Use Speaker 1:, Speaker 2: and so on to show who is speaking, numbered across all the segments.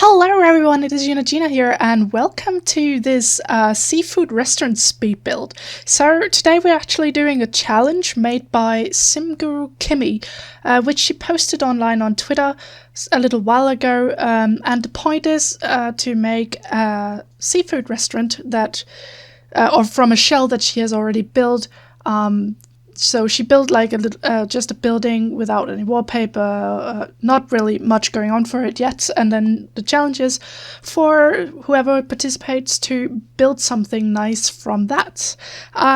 Speaker 1: Hello everyone, it is Eunagina here and welcome to this seafood restaurant speed build. So today we're actually doing a challenge made by Simguru Kimi, which she posted online on Twitter a little while ago, and the point is to make a seafood restaurant that, or from a shell that she has already built. So she built like a little, just a building without any wallpaper, not really much going on for it yet. And then the challenge is for whoever participates to build something nice from that.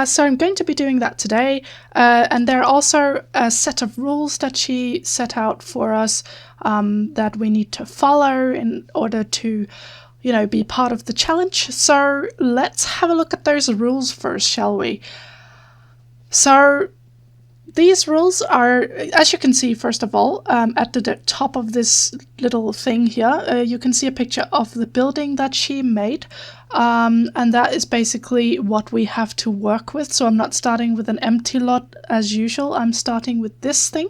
Speaker 1: So I'm going to be doing that today. And there are also a set of rules that she set out for us that we need to follow in order to, be part of the challenge. So let's have a look at those rules first, shall we? So these rules are, as you can see, first of all, at the top of this little thing here, you can see a picture of the building that she made. And that is basically what we have to work with. So I'm not starting with an empty lot as usual. I'm starting with this thing.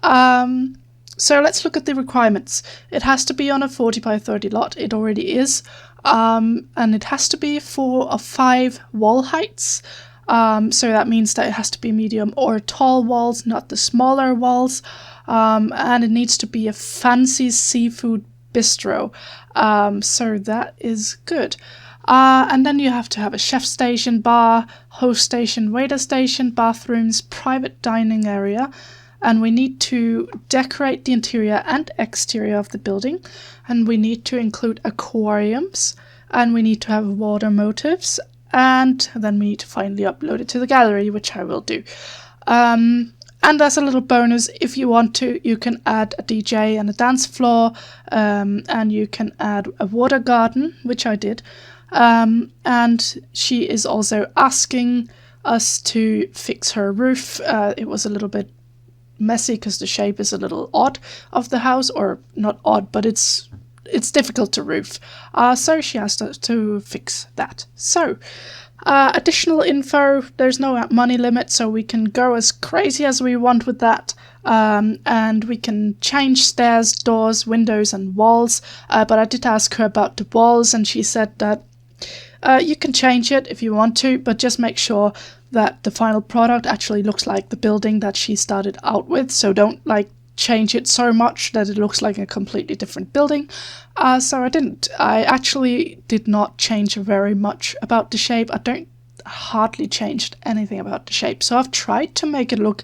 Speaker 1: So let's look at the requirements. It has to be on a 40 by 30 lot. It already is. And it has to be 4 of 5 wall heights. So that means that it has to be medium or tall walls, not the smaller walls. And it needs to be a fancy seafood bistro. So that is good. And then you have to have a chef station, bar, host station, waiter station, bathrooms, private dining area. And we need to decorate the interior and exterior of the building. And we need to include aquariums. And we need to have water motifs. And then we need to finally upload it to the gallery, which I will do. And as a little bonus, if you want to, you can add a DJ and a dance floor, and you can add a water garden, which I did. And she is also asking us to fix her roof. It was a little bit messy because the shape is a little odd of the house, or not odd, but it's difficult to roof. So she asked us to fix that. So, additional info, there's no money limit, so we can go as crazy as we want with that. And we can change stairs, doors, windows, and walls. But I did ask her about the walls, and she said that you can change it if you want to, but just make sure that the final product actually looks like the building that she started out with. So don't change it so much that it looks like a completely different building. So I actually did not change very much about the shape. I hardly changed anything about the shape. So I've tried to make it look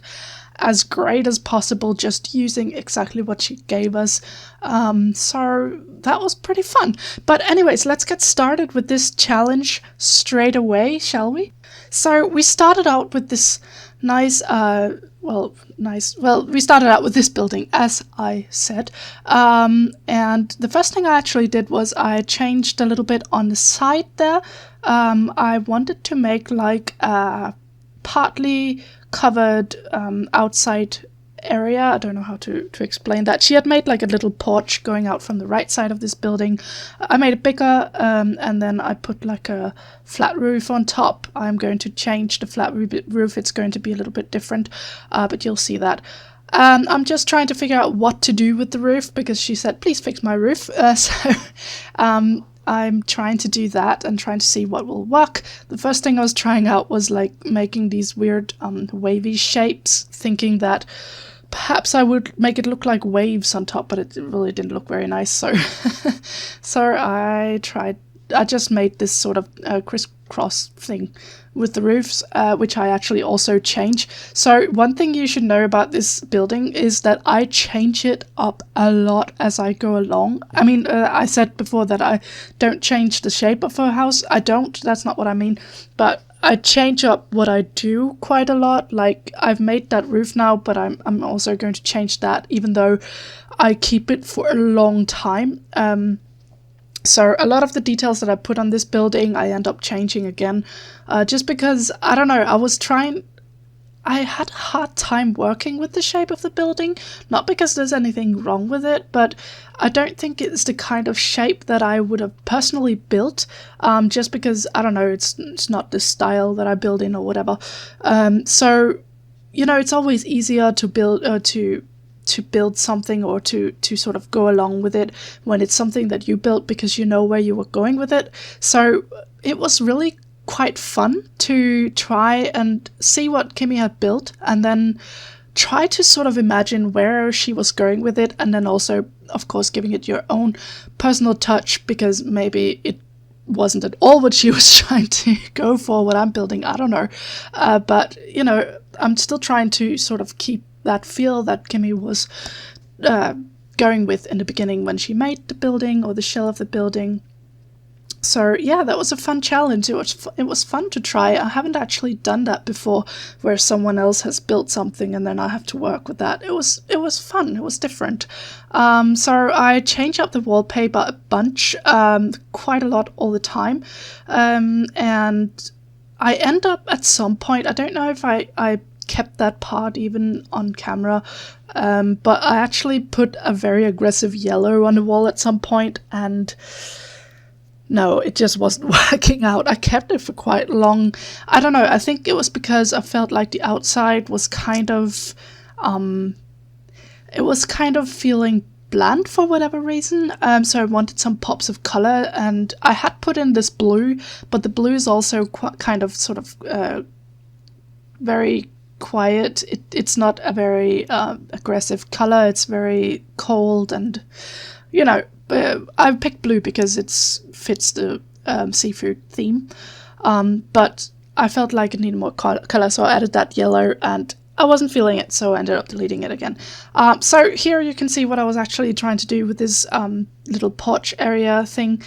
Speaker 1: as great as possible, just using exactly what she gave us. So that was pretty fun. But anyways, let's get started with this challenge straight away, shall we? So we started out with this we started out with this building, as I said. And the first thing I actually did was I changed a little bit on the side there. I wanted to make like a partly covered outside area. I don't know how to explain that. She had made like a little porch going out from the right side of this building. I made it bigger, and then I put like a flat roof on top. I'm going to change the flat roof. It's going to be a little bit different, but you'll see that. I'm just trying to figure out what to do with the roof, because she said, please fix my roof. So I'm trying to do that and trying to see what will work. The first thing I was trying out was like making these weird wavy shapes, thinking that perhaps I would make it look like waves on top, but it really didn't look very nice. So, I just made this sort of crisscross thing with the roofs, which I actually also change. So one thing you should know about this building is that I change it up a lot as I go along. I mean, I said before that I don't change the shape of a house. I don't, that's not what I mean. But I change up what I do quite a lot. Like, I've made that roof now, but I'm also going to change that, even though I keep it for a long time. So a lot of the details that I put on this building, I end up changing again, just because, I don't know, I had a hard time working with the shape of the building, not because there's anything wrong with it, but I don't think it's the kind of shape that I would have personally built, just because, I don't know, it's not the style that I build in or whatever. So, it's always easier to build, to build something or to sort of go along with it when it's something that you built because you know where you were going with it. So it was really quite fun to try and see what Kimmy had built and then try to sort of imagine where she was going with it, and then also, of course, giving it your own personal touch, because maybe it wasn't at all what she was trying to go for, what I'm building, I don't know. But, you know, I'm still trying to sort of keep that feel that Kimmy was going with in the beginning when she made the building or the shell of the building. So yeah, that was a fun challenge. It was fun to try. I haven't actually done that before, where someone else has built something and then I have to work with that. It was fun. It was different. So I change up the wallpaper a bunch, quite a lot all the time, and I end up at some point. I don't know if I kept that part even on camera, but I actually put a very aggressive yellow on the wall at some point, and no, it just wasn't working out. I kept it for quite long. I don't know. I think it was because I felt like the outside was kind of, it was kind of feeling bland for whatever reason. So I wanted some pops of color, and I had put in this blue, but the blue is also kind of sort of very quiet. It's not a very aggressive color. It's very cold, and you know. I picked blue because it fits the seafood theme, but I felt like it needed more color, so I added that yellow, and I wasn't feeling it, so I ended up deleting it again. So here you can see what I was actually trying to do with this little porch area thing.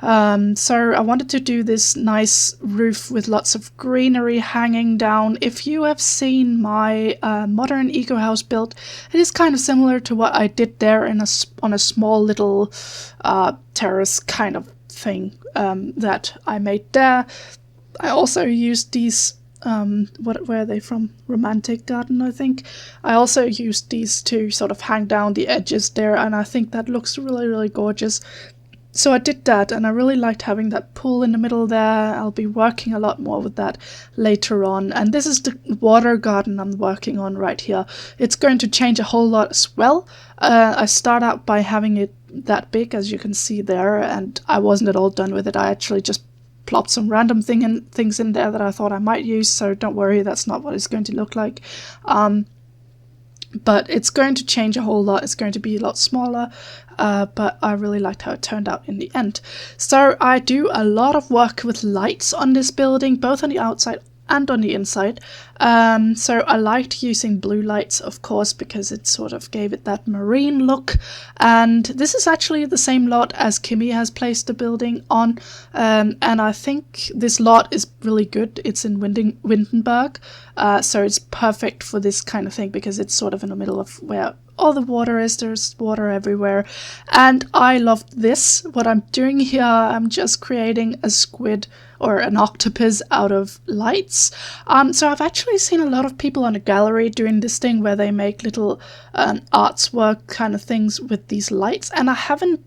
Speaker 1: So I wanted to do this nice roof with lots of greenery hanging down. If you have seen my modern eco house build, it is kind of similar to what I did there on a small little terrace kind of thing that I made there. I also used these, where are they from? Romantic Garden, I think. I also used these to sort of hang down the edges there, and I think that looks really, really gorgeous. So I did that, and I really liked having that pool in the middle there. I'll be working a lot more with that later on. And this is the water garden I'm working on right here. It's going to change a whole lot as well. I start out by having it that big, as you can see there, and I wasn't at all done with it. I actually just plopped some random things in there that I thought I might use, so don't worry, that's not what it's going to look like. But it's going to change a whole lot. It's going to be a lot smaller, but I really liked how it turned out in the end. So I do a lot of work with lights on this building, both on the outside and on the inside. So I liked using blue lights, of course, because it sort of gave it that marine look. And this is actually the same lot as Kimmy has placed the building on. And I think this lot is really good. It's in Windenburg, so it's perfect for this kind of thing because it's sort of in the middle of where all the water is. There's water everywhere, and I loved this. What I'm doing here, I'm just creating a squid or an octopus out of lights. So I've actually seen a lot of people on a gallery doing this thing where they make little artwork kind of things with these lights, and I haven't,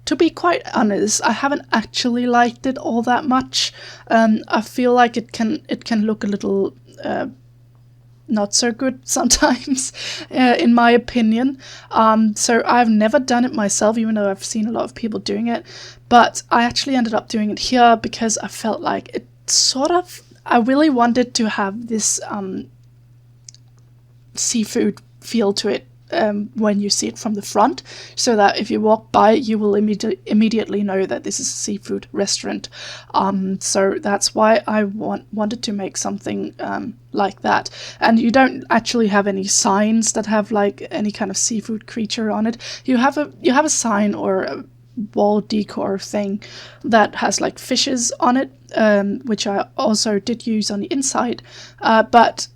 Speaker 1: to be quite honest, I haven't actually liked it all that much. I feel like it can look a little not so good sometimes, in my opinion. So I've never done it myself, even though I've seen a lot of people doing it. But I actually ended up doing it here because I felt like it sort of, I really wanted to have this seafood feel to it when you see it from the front, so that if you walk by, you will immediately know that this is a seafood restaurant. So that's why I wanted to make something like that. And you don't actually have any signs that have like any kind of seafood creature on it. You have a sign or a wall decor thing that has like fishes on it, which I also did use on the inside, but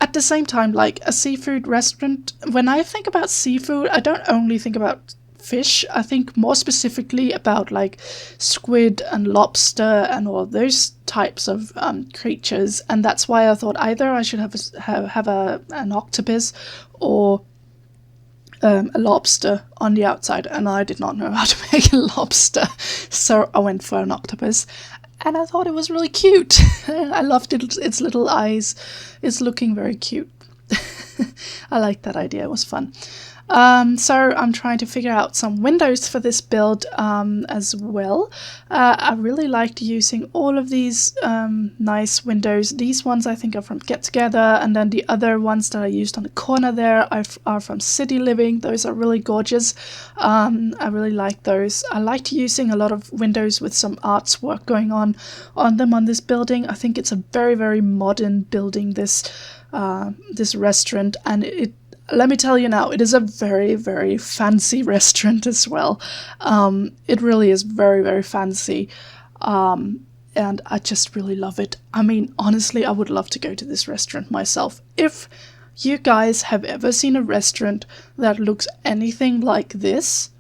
Speaker 1: at the same time, like a seafood restaurant, when I think about seafood, I don't only think about fish. I think more specifically about like squid and lobster and all those types of creatures. And that's why I thought either I should have an octopus or a lobster on the outside. And I did not know how to make a lobster, so I went for an octopus. And I thought it was really cute. I loved it. Its little eyes. It's looking very cute. I like that idea, it was fun. So I'm trying to figure out some windows for this build as well. I really liked using all of these nice windows. These ones I think are from Get Together, and then the other ones that I used on the corner there are from City Living. Those are really gorgeous. I really like those. I liked using a lot of windows with some artwork going on them on this building. I think it's a very, very modern building, this restaurant, and let me tell you now, it is a very, very fancy restaurant as well. It really is very, very fancy. And I just really love it. I mean, honestly, I would love to go to this restaurant myself. If you guys have ever seen a restaurant that looks anything like this,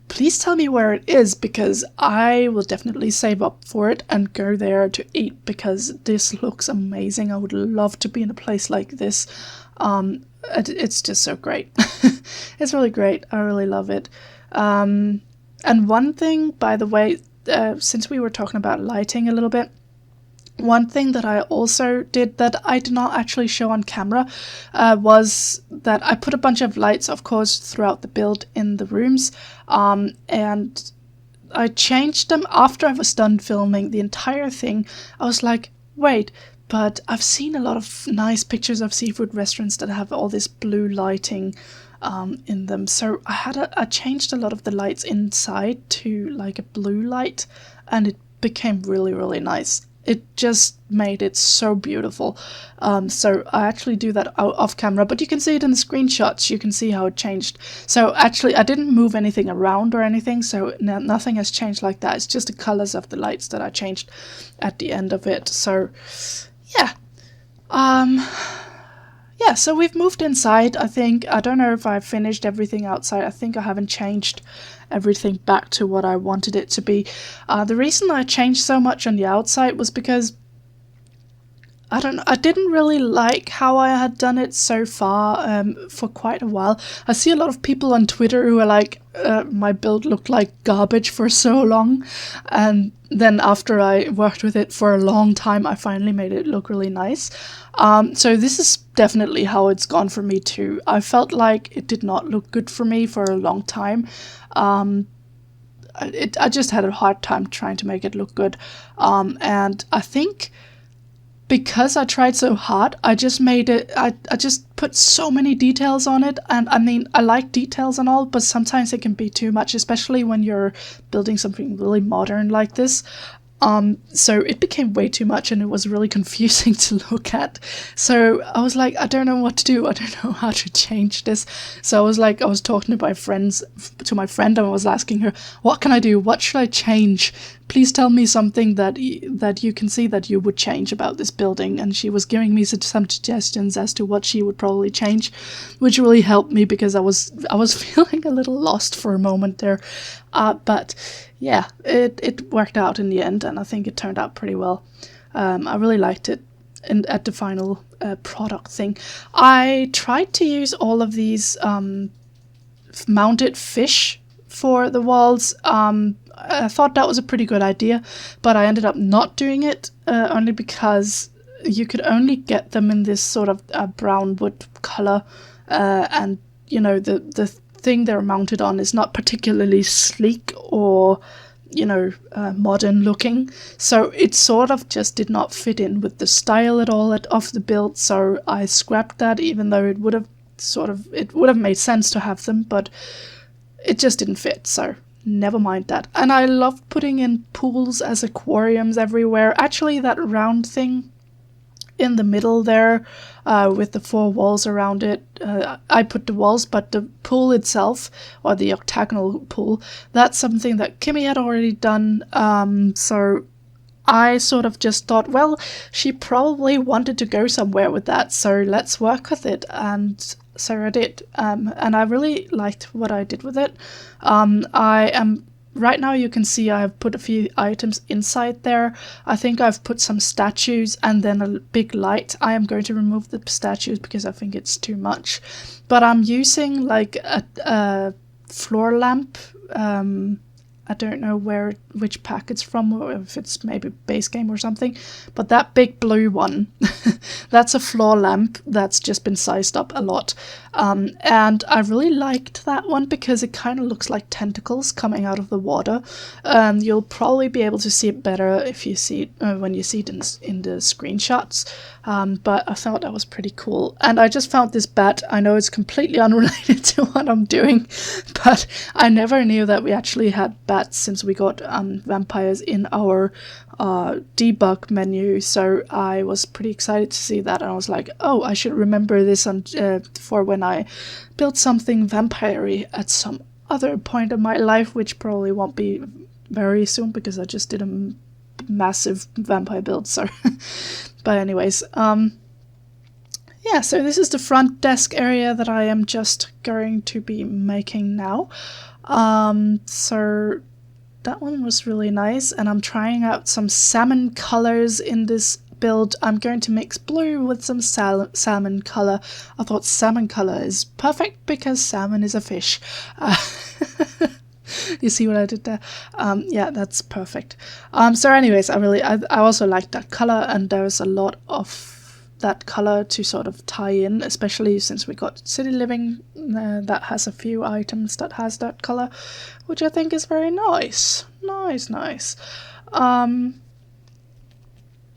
Speaker 1: please tell me where it is, because I will definitely save up for it and go there to eat, because this looks amazing. I would love to be in a place like this. It's just so great. It's really great. I really love it. And one thing, by the way, since we were talking about lighting a little bit, one thing that I also did that I did not actually show on camera was that I put a bunch of lights, of course, throughout the build in the rooms, and I changed them after I was done filming the entire thing. I was like, wait, but I've seen a lot of nice pictures of seafood restaurants that have all this blue lighting in them. So I changed a lot of the lights inside to like a blue light, and it became really, really nice. It just made it so beautiful. So I actually do that off camera, but you can see it in the screenshots. You can see how it changed. So actually, I didn't move anything around or anything, so nothing has changed like that. It's just the colors of the lights that I changed at the end of it. So yeah. Yeah, so we've moved inside, I think. I don't know if I've finished everything outside. I think I haven't changed everything back to what I wanted it to be. The reason I changed so much on the outside was because I didn't really like how I had done it so far for quite a while. I see a lot of people on Twitter who are like, my build looked like garbage for so long, and then after I worked with it for a long time, I finally made it look really nice. So this is definitely how it's gone for me too. I felt like it did not look good for me for a long time. I just had a hard time trying to make it look good. And I think because I tried so hard, I just made it, I just put so many details on it. And I mean, I like details and all, but sometimes it can be too much, especially when you're building something really modern like this. So it became way too much, and it was really confusing to look at. So I was like, I don't know what to do. I don't know how to change this. So I was talking to my friend, and I was asking her, what can I do? What should I change? Please tell me something that you can see that you would change about this building. And she was giving me some suggestions as to what she would probably change, which really helped me, because I was feeling a little lost for a moment there. But yeah, it worked out in the end, and I think it turned out pretty well. I really liked it at the final product thing. I tried to use all of these mounted fish for the walls. I thought that was a pretty good idea, but I ended up not doing it, only because you could only get them in this sort of brown wood color, and you know, the thing they're mounted on is not particularly sleek or, you know, modern looking, so it sort of just did not fit in with the style at all of the build. So I scrapped that, even though it would have made sense to have them, but it just didn't fit, so never mind that. And I love putting in pools as aquariums everywhere. Actually, that round thing in the middle there, with the 4 walls around it, I put the walls, but the pool itself, or the octagonal pool, that's something that Kimmy had already done. So I sort of just thought, well, she probably wanted to go somewhere with that, so let's work with it. And so I did, and I really liked what I did with it. Right now you can see I've put a few items inside there. I think I've put some statues and then a big light. I am going to remove the statues because I think it's too much. But I'm using like a floor lamp, I don't know which pack it's from, or if it's maybe base game or something, but that big blue one, that's a floor lamp that's just been sized up a lot. And I really liked that one because it kind of looks like tentacles coming out of the water. You'll probably be able to see it better if you see it when you see it in the screenshots. But I thought that was pretty cool. And I just found this bat. I know it's completely unrelated to what I'm doing, but I never knew that we actually had bats since we got vampires in our debug menu. So I was pretty excited to see that, and I was like, oh, I should remember this for when I build something vampire-y at some other point of my life, which probably won't be very soon because I just did a massive vampire build. So but anyways, yeah, so this is the front desk area that I am just going to be making now. So that one was really nice, and I'm trying out some salmon colors in this build. I'm going to mix blue with some salmon color. I thought salmon color is perfect because salmon is a fish. You see what I did there? Yeah, that's perfect. So anyways, I also like that color, and there's a lot of that color to sort of tie in, especially since we got city living that has a few items that has that color, which I think is very nice. Nice.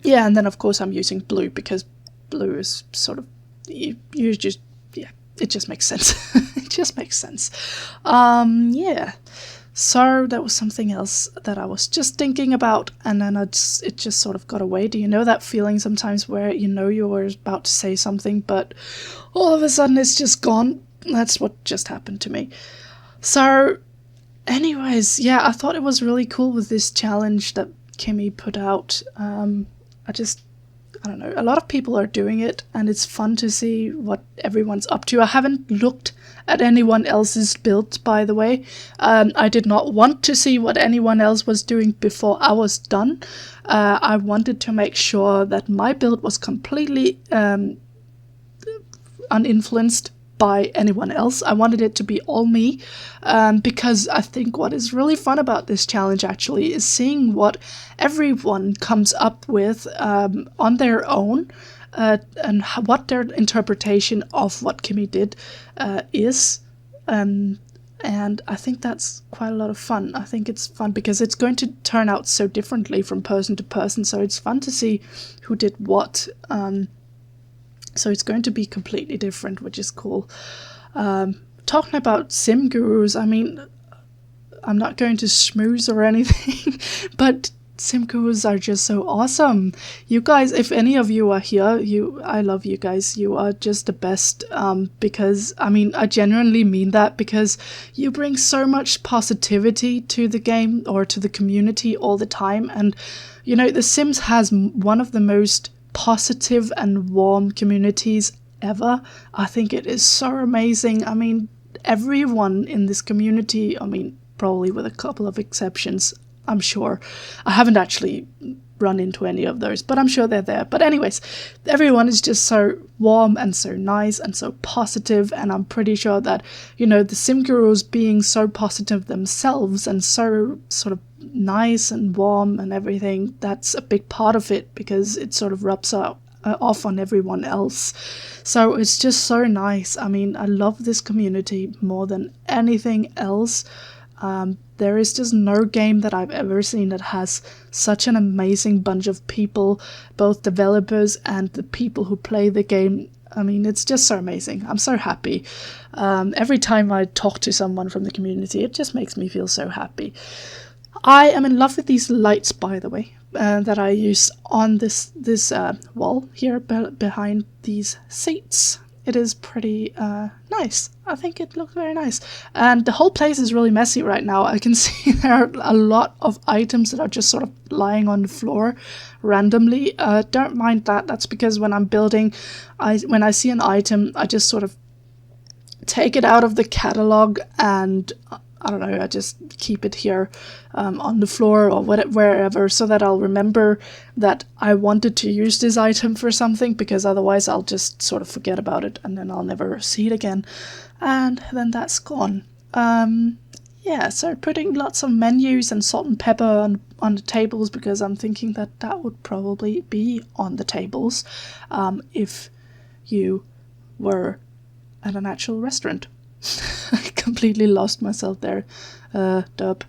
Speaker 1: Yeah, and then of course I'm using blue because blue is sort of, you just, yeah, it just makes sense. It just makes sense. Yeah. So that was something else that I was just thinking about, and then it just sort of got away. Do you know that feeling sometimes where you know you were about to say something, but all of a sudden it's just gone? That's what just happened to me. So anyways, yeah, I thought it was really cool with this challenge that Kimmy put out. I don't know, a lot of people are doing it, and it's fun to see what everyone's up to. I haven't looked at anyone else's build, by the way. I did not want to see what anyone else was doing before I was done. I wanted to make sure that my build was completely uninfluenced by anyone else. I wanted it to be all me, because I think what is really fun about this challenge actually is seeing what everyone comes up with on their own, and what their interpretation of what Kimmy did is. And I think that's quite a lot of fun. I think it's fun because it's going to turn out so differently from person to person, so it's fun to see who did what. So it's going to be completely different, which is cool. Talking about sim gurus, I mean, I'm not going to schmooze or anything, but sim gurus are just so awesome. You guys, if any of you are here, I love you guys. You are just the best, because, I mean, I genuinely mean that, because you bring so much positivity to the game or to the community all the time. And, you know, The Sims has one of the most positive and warm communities ever. I think it is so amazing. I mean, everyone in this community, I mean, probably with a couple of exceptions, I'm sure. I haven't actually run into any of those, but I'm sure they're there. But anyways, everyone is just so warm and so nice and so positive, and I'm pretty sure that, you know, the sim gurus being so positive themselves and so sort of nice and warm and everything, that's a big part of it, because it sort of rubs off on everyone else. So it's just so nice. I mean, I love this community more than anything else. There is just no game that I've ever seen that has such an amazing bunch of people, both developers and the people who play the game. I mean, it's just so amazing. I'm so happy. Every time I talk to someone from the community, it just makes me feel so happy. I am in love with these lights, by the way, that I use on this wall here behind these seats. It is pretty nice. I think it looks very nice. And the whole place is really messy right now. I can see there are a lot of items that are just sort of lying on the floor randomly. Don't mind that. That's because when I'm building, when I see an item, I just sort of take it out of the catalog and I don't know, I just keep it here on the floor or wherever, so that I'll remember that I wanted to use this item for something, because otherwise I'll just sort of forget about it and then I'll never see it again. And then that's gone. yeah, so putting lots of menus and salt and pepper on the tables, because I'm thinking that that would probably be on the tables if you were at an actual restaurant. I completely lost myself there. Dub.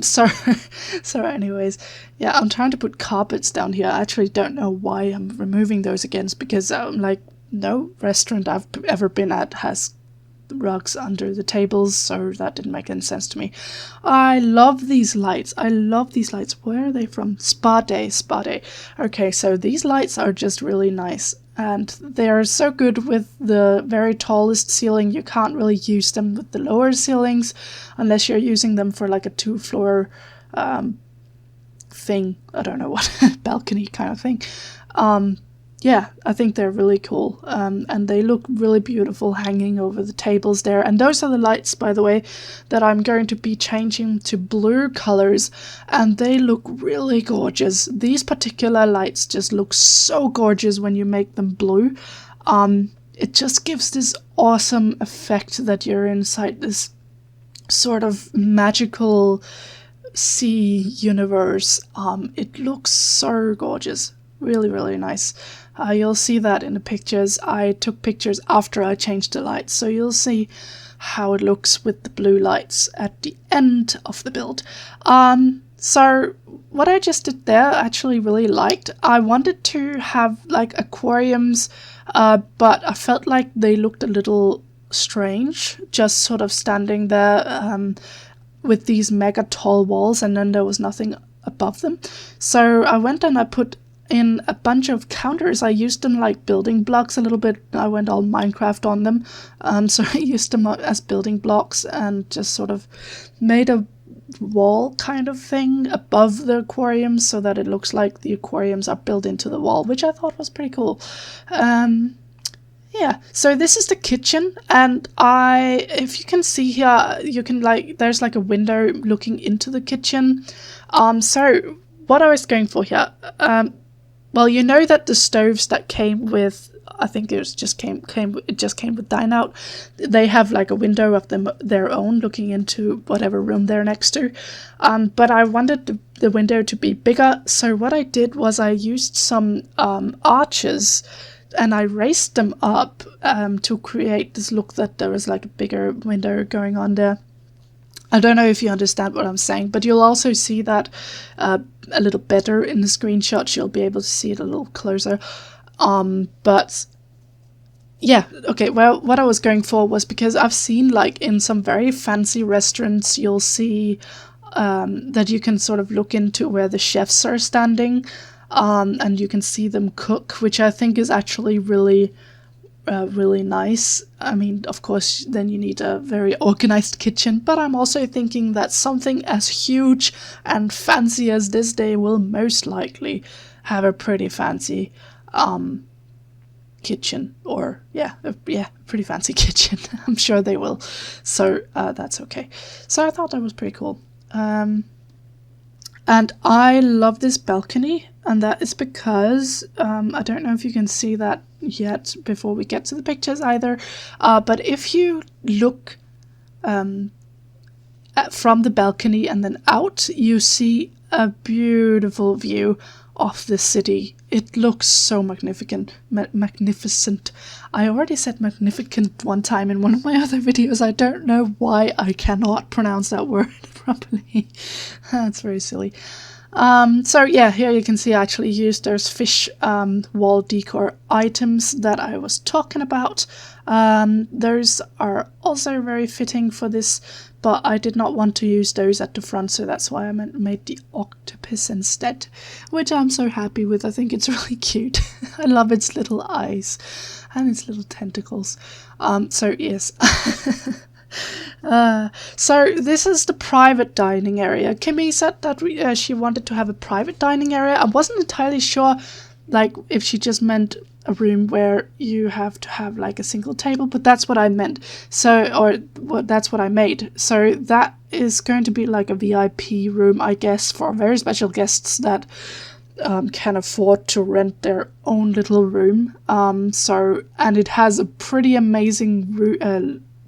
Speaker 1: Sorry. Sorry, anyways. Yeah, I'm trying to put carpets down here. I actually don't know why I'm removing those again, because like no restaurant I've ever been at has rugs under the tables, so that didn't make any sense to me. I love these lights. I love these lights. Where are they from? Spa Day, Spa Day. Okay, so these lights are just really nice, and they're so good with the very tallest ceiling. You can't really use them with the lower ceilings unless you're using them for like a 2-floor thing. I don't know what, balcony kind of thing. Yeah, I think they're really cool, and they look really beautiful hanging over the tables there. And those are the lights, by the way, that I'm going to be changing to blue colors, and they look really gorgeous. These particular lights just look so gorgeous when you make them blue. It just gives this awesome effect that you're inside this sort of magical sea universe. It looks so gorgeous. Really, really nice. You'll see that in the pictures. I took pictures after I changed the lights, so you'll see how it looks with the blue lights at the end of the build. So what I just did there I actually really liked. I wanted to have like aquariums, but I felt like they looked a little strange, just sort of standing there with these mega tall walls, and then there was nothing above them. So I went and I put in a bunch of counters. I used them like building blocks a little bit. I went all Minecraft on them. So I used them as building blocks and just sort of made a wall kind of thing above the aquariums so that it looks like the aquariums are built into the wall, which I thought was pretty cool. Yeah, so this is the kitchen, and if you can see here, you can there's like a window looking into the kitchen. So what I was going for here, well, you know that the stoves that came with, I think it just came with Dine Out, they have like a window of their own looking into whatever room they're next to. But I wanted the window to be bigger, so what I did was I used some arches, and I raised them up to create this look that there was like a bigger window going on there. I don't know if you understand what I'm saying, but you'll also see that a little better in the screenshot. You'll be able to see it a little closer. But yeah, okay, well, what I was going for was, because I've seen like in some very fancy restaurants, you'll see that you can sort of look into where the chefs are standing, and you can see them cook, which I think is actually really nice. I mean, of course, then you need a very organized kitchen, but I'm also thinking that something as huge and fancy as this day will most likely have a pretty fancy kitchen, or pretty fancy kitchen. I'm sure they will, so that's okay. So I thought that was pretty cool. And I love this balcony, and that is because, I don't know if you can see that yet before we get to the pictures either, but if you look from the balcony and then out, you see a beautiful view of the city. It looks so magnificent. I already said magnificent one time in one of my other videos. I don't know why I cannot pronounce that word properly. That's very silly. So yeah, here you can see I actually used those fish wall decor items that I was talking about. Those are also very fitting for this, but I did not want to use those at the front, so that's why I made the octopus instead, which I'm so happy with. I think it's really cute. I love its little eyes and its little tentacles. So yes. So this is the private dining area. Kimmy said that she wanted to have a private dining area. I wasn't entirely sure, like, if she just meant a room where you have to have like a single table, but that's what I meant. That's what I made. So that is going to be like a VIP room, I guess, for very special guests that can afford to rent their own little room. And it has a pretty amazing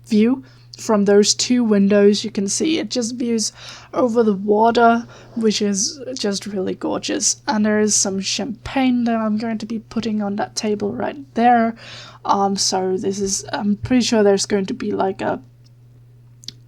Speaker 1: view from those two windows, you can see it just views over the water, which is just really gorgeous. And there is some champagne that I'm going to be putting on that table right there. So this is, I'm pretty sure there's going to be like a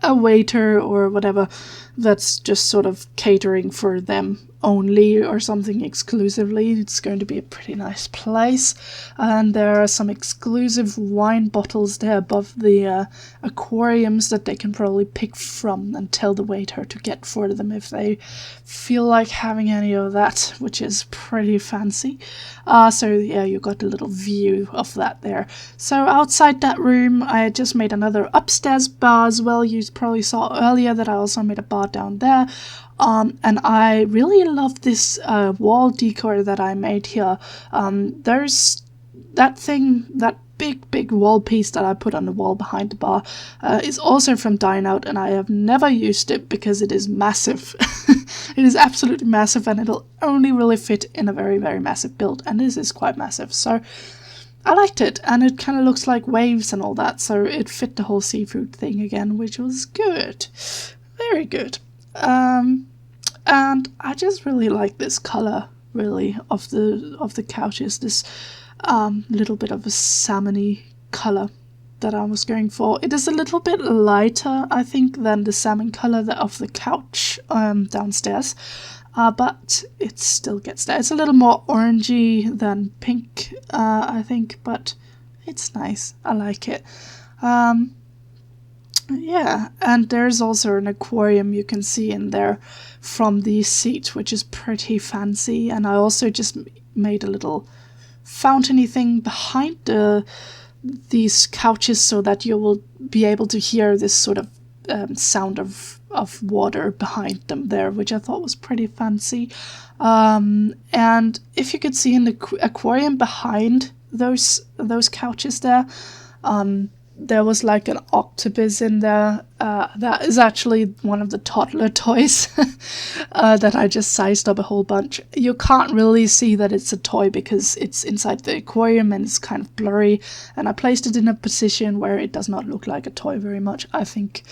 Speaker 1: waiter or whatever that's just sort of catering for them only or something exclusively. It's going to be a pretty nice place, and there are some exclusive wine bottles there above the aquariums that they can probably pick from and tell the waiter to get for them if they feel like having any of that, which is pretty fancy. So yeah, you got a little view of that there. So outside that room, I just made another upstairs bar as well. You probably saw earlier that I also made a bar down there. And I really love this wall decor that I made here. There's that thing, that big wall piece that I put on the wall behind the bar is also from Dine Out, and I have never used it because it is massive. It is absolutely massive, and it'll only really fit in a very, very massive build, and this is quite massive. So I liked it, and it kind of looks like waves and all that, so it fit the whole seafood thing again, which was good. Very good. And I just really like this color, really, of the couches. This little bit of a salmon-y color that I was going for. It is a little bit lighter, I think, than the salmon color of the couch downstairs, but it still gets there. It's a little more orangey than pink, I think, but it's nice. I like it. Yeah, and there's also an aquarium you can see in there from the seat, which is pretty fancy. And I also just made a little fountainy thing behind these couches so that you will be able to hear this sort of sound of water behind them there, which I thought was pretty fancy. And if you could see in the aquarium behind those couches there, there was like an octopus in there. That is actually one of the toddler toys that I just sized up a whole bunch. You can't really see that it's a toy because it's inside the aquarium and it's kind of blurry. And I placed it in a position where it does not look like a toy very much, I think.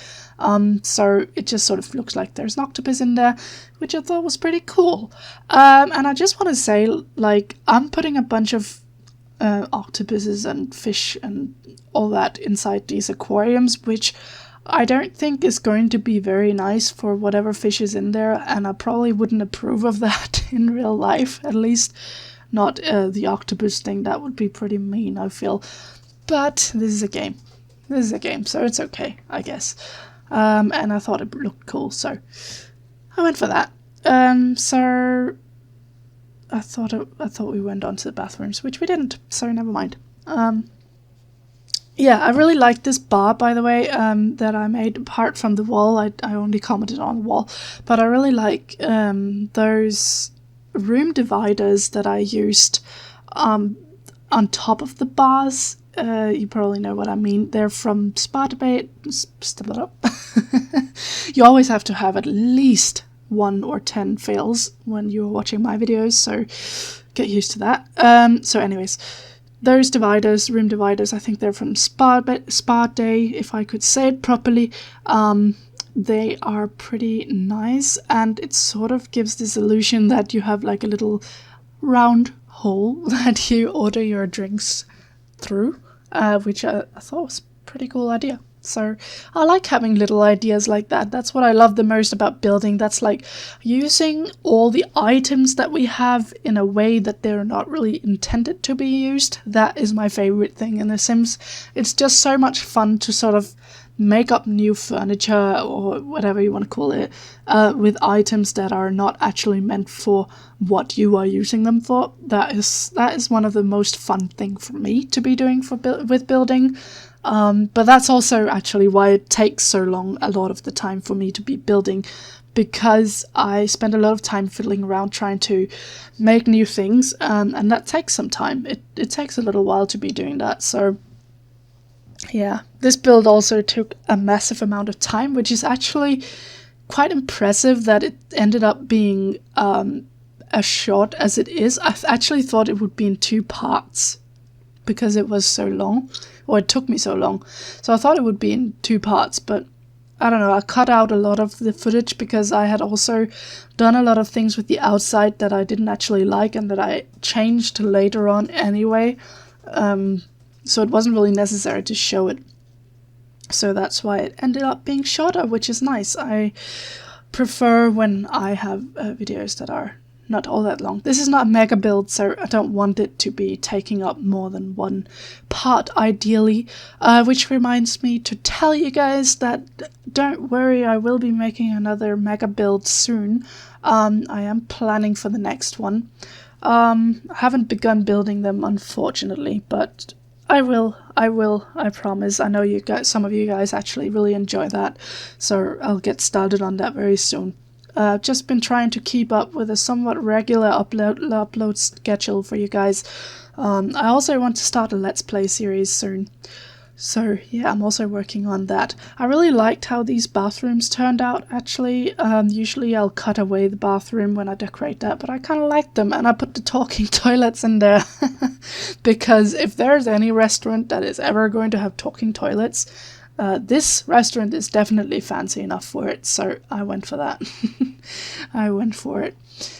Speaker 1: So it just sort of looks like there's an octopus in there, which I thought was pretty cool. And I just want to say, like, I'm putting a bunch of octopuses and fish and all that inside these aquariums, which I don't think is going to be very nice for whatever fish is in there, and I probably wouldn't approve of that in real life, at least not the octopus thing. That would be pretty mean, I feel. But this is a game. This is a game, so it's okay, I guess. And I thought it looked cool, so I went for that. So I thought we went on to the bathrooms, which we didn't, so never mind. Yeah, I really like this bar, by the way, that I made apart from the wall. I only commented on the wall, but I really like those room dividers that I used on top of the bars. You probably know what I mean. They're from Spa-Debate. You always have to have at least 1 or 10 fails when you're watching my videos, so get used to that. So anyways, those dividers, room dividers, I think they're from Spa Day, if I could say it properly. They are pretty nice, and it sort of gives this illusion that you have like a little round hole that you order your drinks through, which I thought was a pretty cool idea. So I like having little ideas like that. That's what I love the most about building. That's like using all the items that we have in a way that they're not really intended to be used. That is my favorite thing in The Sims. It's just so much fun to sort of make up new furniture or whatever you want to call it with items that are not actually meant for what you are using them for. That is one of the most fun thing for me to be doing with building. But that's also actually why it takes so long a lot of the time for me to be building, because I spend a lot of time fiddling around trying to make new things, and that takes some time. It takes a little while to be doing that. So yeah, this build also took a massive amount of time, which is actually quite impressive that it ended up being as short as it is. I actually thought it would be in 2 parts, because it was so long, or it took me so long. So I thought it would be in 2 parts, but I don't know, I cut out a lot of the footage because I had also done a lot of things with the outside that I didn't actually like and that I changed later on anyway. So it wasn't really necessary to show it. So that's why it ended up being shorter, which is nice. I prefer when I have videos that are not all that long. This is not a mega build, so I don't want it to be taking up more than 1 part ideally, which reminds me to tell you guys that don't worry, I will be making another mega build soon. I am planning for the next one. I haven't begun building them, unfortunately, but I will, I promise. I know you guys, some of you guys actually really enjoy that, so I'll get started on that very soon. Just been trying to keep up with a somewhat regular upload schedule for you guys. I also want to start a Let's Play series soon. So yeah, I'm also working on that. I really liked how these bathrooms turned out, actually. Usually I'll cut away the bathroom when I decorate that, but I kind of like them, and I put the talking toilets in there. Because if there's any restaurant that is ever going to have talking toilets, this restaurant is definitely fancy enough for it, so I went for that. I went for it.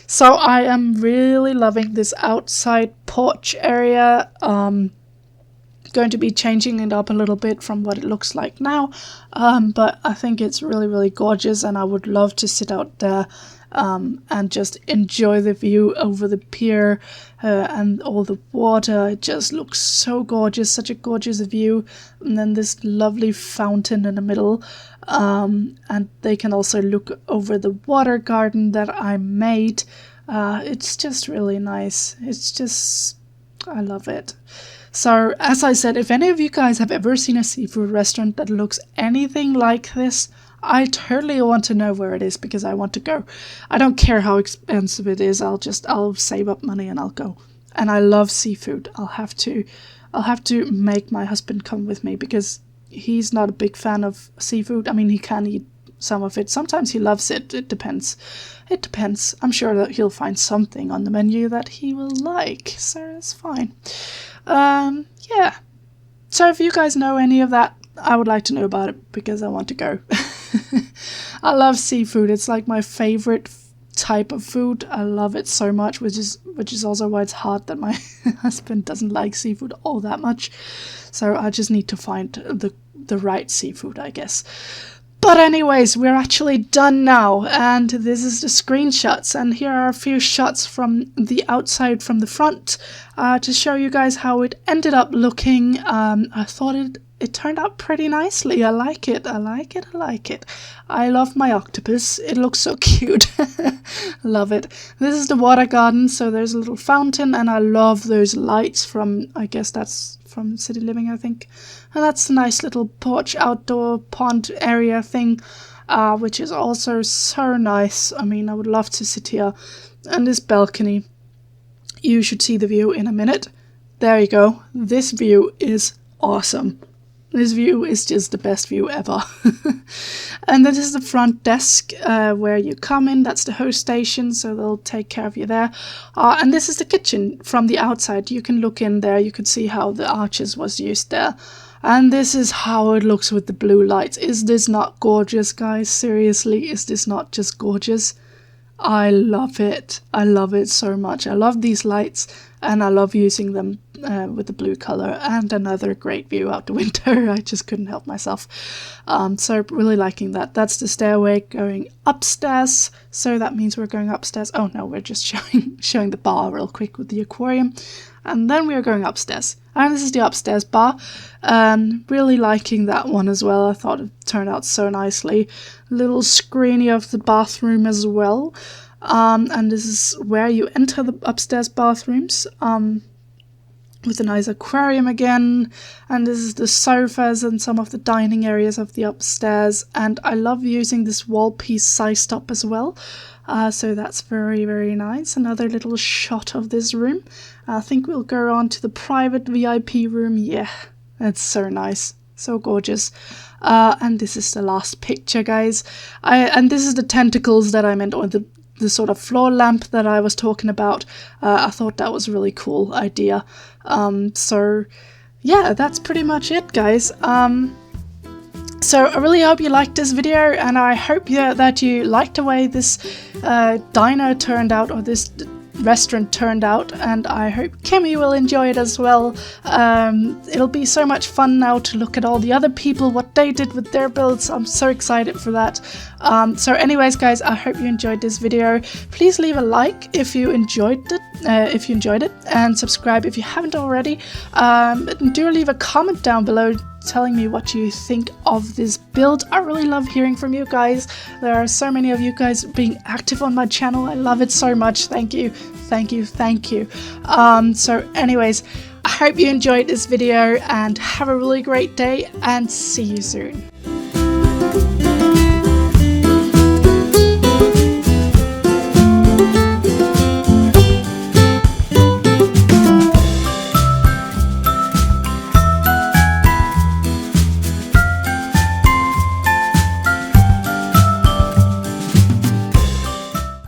Speaker 1: So I am really loving this outside porch area. Going to be changing it up a little bit from what it looks like now, but I think it's really, really gorgeous, and I would love to sit out there and just enjoy the view over the pier and all the water. It just looks so gorgeous, such a gorgeous view. And then this lovely fountain in the middle, and they can also look over the water garden that I made. It's just really nice. It's just, I love it. So, as I said, if any of you guys have ever seen a seafood restaurant that looks anything like this, I totally want to know where it is, because I want to go. I don't care how expensive it is. I'll save up money and I'll go. And I love seafood. I'll have to make my husband come with me, because he's not a big fan of seafood. I mean, he can eat some of it. Sometimes he loves it. It depends. It depends. I'm sure that he'll find something on the menu that he will like, so it's fine. Yeah. So if you guys know any of that, I would like to know about it, because I want to go. I love seafood. It's like my favorite type of food. I love it so much, which is also why it's hard that my husband doesn't like seafood all that much. So I just need to find the right seafood, I guess. But anyways, we're actually done now, and this is the screenshots, and here are a few shots from the outside, from the front, to show you guys how it ended up looking. I thought it turned out pretty nicely. I like it. I like it. I like it. I love my octopus. It looks so cute. Love it. This is the water garden, so there's a little fountain, and I love those lights from, I guess that's from City Living, I think. And that's a nice little porch outdoor pond area thing, which is also so nice. I mean, I would love to sit here. And this balcony, you should see the view in a minute. There you go. This view is awesome. This view is just the best view ever. And this is the front desk where you come in. That's the host station, so they'll take care of you there. And this is the kitchen from the outside. You can look in there. You can see how the arches was used there. And this is how it looks with the blue lights. Is this not gorgeous, guys? Seriously, is this not just gorgeous? I love it. I love it so much. I love these lights, and I love using them with the blue color, and another great view out the window. I just couldn't help myself. So really liking that. That's the stairway going upstairs. So that means we're going upstairs. Oh no, we're just showing the bar real quick with the aquarium. And then we are going upstairs. And this is the upstairs bar. Really liking that one as well. I thought it turned out so nicely. Little screeny of the bathroom as well. And this is where you enter the upstairs bathrooms. With a nice aquarium again. And this is the sofas and some of the dining areas of the upstairs. And I love using this wall piece sized up as well. So that's very, very nice. Another little shot of this room. I think we'll go on to the private VIP room. Yeah, that's so nice. So gorgeous. And this is the last picture, guys. And this is the tentacles that I meant, or the the sort of floor lamp that I was talking about. I thought that was a really cool idea. So yeah, that's pretty much it, guys. So I really hope you liked this video, and I hope that you liked the way this diner turned out, or this restaurant turned out, and I hope Kimmy will enjoy it as well. It'll be so much fun now to look at all the other people, what they did with their builds. I'm so excited for that. So anyways, guys, I hope you enjoyed this video. Please leave a like if you enjoyed it, and subscribe if you haven't already. Do leave a comment down below telling me what you think of this build. I really love hearing from you guys. There are so many of you guys being active on my channel. I love it so much. Thank you, thank you, thank you. So anyways, I hope you enjoyed this video, and have a really great day, and see you soon.